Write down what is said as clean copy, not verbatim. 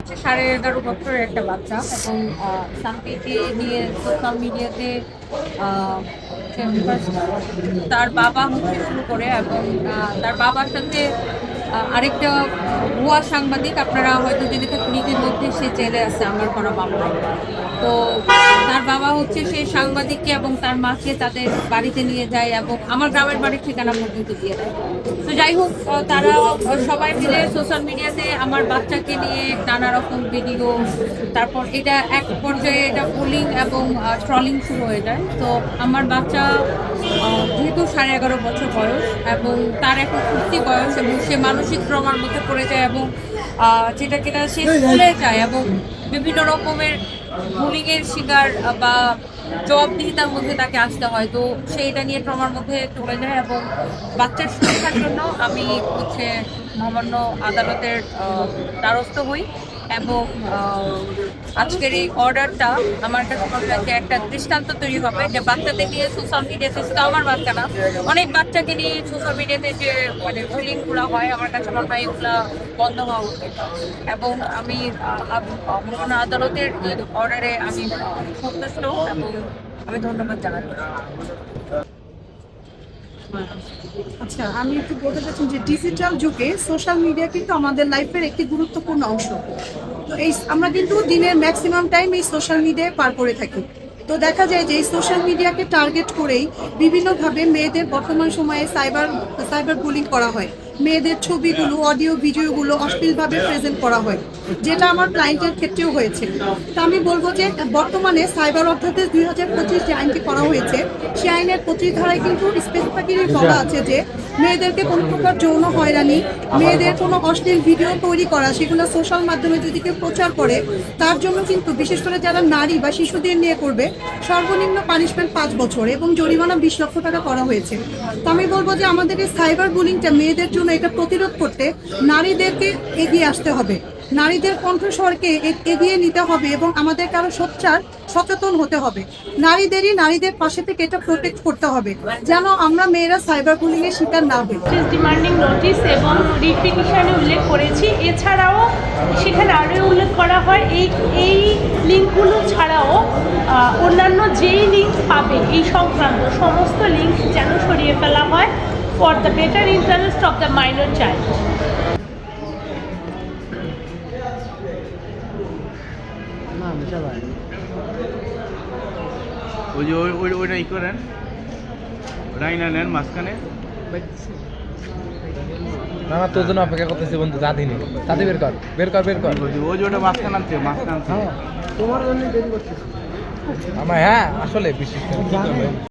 হচ্ছে 11.5 বছরের একটা বাচ্চা এবং সানভিকে নিয়ে সোশ্যাল মিডিয়াতে তার বাবা হচ্ছে শুরু করে এবং তার বাবার সাথে আরেকটা ভুয়া সাংবাদিক, আপনারা হয়তো জেনে থাকেন ইতিমধ্যে সে জেলে আছে, আমার করা মামলা। তো তার বাবা হচ্ছে সেই সাংবাদিককে এবং তার মাকে তাদের বাড়িতে নিয়ে যায় এবং আমার গ্রামের বাড়ির ঠিকানা পর্যন্ত দিয়ে দেয়। তো যাই হোক, তারা সবাই মিলে সোশ্যাল মিডিয়াতে আমার বাচ্চাকে নিয়ে নানা রকম ভিডিও, তারপর এটা এক পর্যায়ে এটা বুলিং এবং ট্রলিং শুরু হয়ে যায়। তো আমার বাচ্চা যেহেতু 11.5 বছর বয়স এবং তার এখন ফুর্তি বয়স এবং সে মানসিক ট্রমার মধ্যে পড়ে যায় এবং যেটা কিনা সে স্কুলে যায় এবং বিভিন্ন রকমের বুলিংয়ের শিকার বা জবাবদিহিতার মধ্যে তাকে আসতে হয়। তো সেইটা নিয়ে ট্রমার মধ্যে চলে যায় এবং বাচ্চার সুরক্ষার জন্য আমি হচ্ছে মহামান্য আদালতের দ্বারস্থ হই এবং আজকের এই অর্ডারটা আমার কাছে মনে হয় যে একটা দৃষ্টান্ত তৈরি হবে যে বাচ্চাদের নিয়ে সোশ্যাল মিডিয়াতে, শুধু আমার বাচ্চা না, অনেক বাচ্চাকে নিয়ে সোশ্যাল মিডিয়াতে যে মানে বুলিংগুলো হয়, আমার কাছে মনে হয় এগুলো বন্ধ হওয়া উচিত। এবং আমি মহামান্য আদালতের অর্ডারে আমি সন্তুষ্ট এবং আমি ধন্যবাদ জানাই। আচ্ছা, আমি একটু বলতে চাচ্ছি যে ডিজিটাল যুগে সোশ্যাল মিডিয়া কিন্তু আমাদের লাইফের একটি গুরুত্বপূর্ণ অংশ। তো এই আমরা কিন্তু দিনের ম্যাক্সিমাম টাইম এই সোশ্যাল মিডিয়ায় পার করে থাকি। তো দেখা যায় যে এই সোশ্যাল মিডিয়াকে টার্গেট করেই বিভিন্নভাবে মেয়েদের বর্তমান সময়ে সাইবার বুলিং করা হয়। মেয়েদের ছবিগুলো, অডিও ভিডিওগুলো অশ্লীলভাবে প্রেজেন্ট করা হয়, যেটা আমার ক্লায়েন্টের ক্ষেত্রেও হয়েছে। তা আমি বলবো যে বর্তমানে সাইবার অধ্যাদেশ 2025 যে আইনটি করা হয়েছে, সেই আইনের 25 ধারায় কিন্তু স্পেসিফিক্যালি বলা আছে যে মেয়েদেরকে কোনো প্রকার যৌন হয়রানি, মেয়েদের কোনো অশ্লীল ভিডিও তৈরি করা, সেগুলো সোশ্যাল মাধ্যমে যদি কেউ প্রচার করে, তার জন্য কিন্তু বিশেষ করে যারা নারী বা শিশুদের নিয়ে করবে, সর্বনিম্ন পানিশমেন্ট 5 বছর এবং জরিমানা 20 লক্ষ টাকা করা হয়েছে। তো আমি বলবো যে আমাদের এই সাইবার বুলিংটা মেয়েদের জন্য এটা প্রতিরোধ করতে নারীদেরকে এগিয়ে আসতে হবে, নারীদের কণ্ঠস্বরকে এগিয়ে নিতে হবে এবং আমাদেরকে আরো সোচ্চার সচেতন হতে হবে। নারীদের পাশে থেকে এটা প্রোটেক্ট করতে হবে যেন আমরা মেয়েরা সাইবার বুলিং এর শিকার না হই। ডিমান্ডিং নোটিশ এবং রিট পিটিশনে উল্লেখ করেছি। এছাড়াও সেখানে আরও উল্লেখ করা হয় এই লিঙ্কগুলো ছাড়াও অন্যান্য যেই লিঙ্ক পাবে এই সংক্রান্ত সমস্ত লিঙ্ক যেন সরিয়ে ফেলা হয় for the better interest of the minor child. ওই যে ওইটা ই করেন, রাইনা নেন মাঝখানে। না না, তোর জন্য অপেক্ষা করতেছি বন্ধু, দাদিনি দাদি বের কর ওই যে ওটা মাঝখানে আনছে তোমার জন্য দেরি করতেছি আমার। হ্যাঁ আসলে বিশেষ করে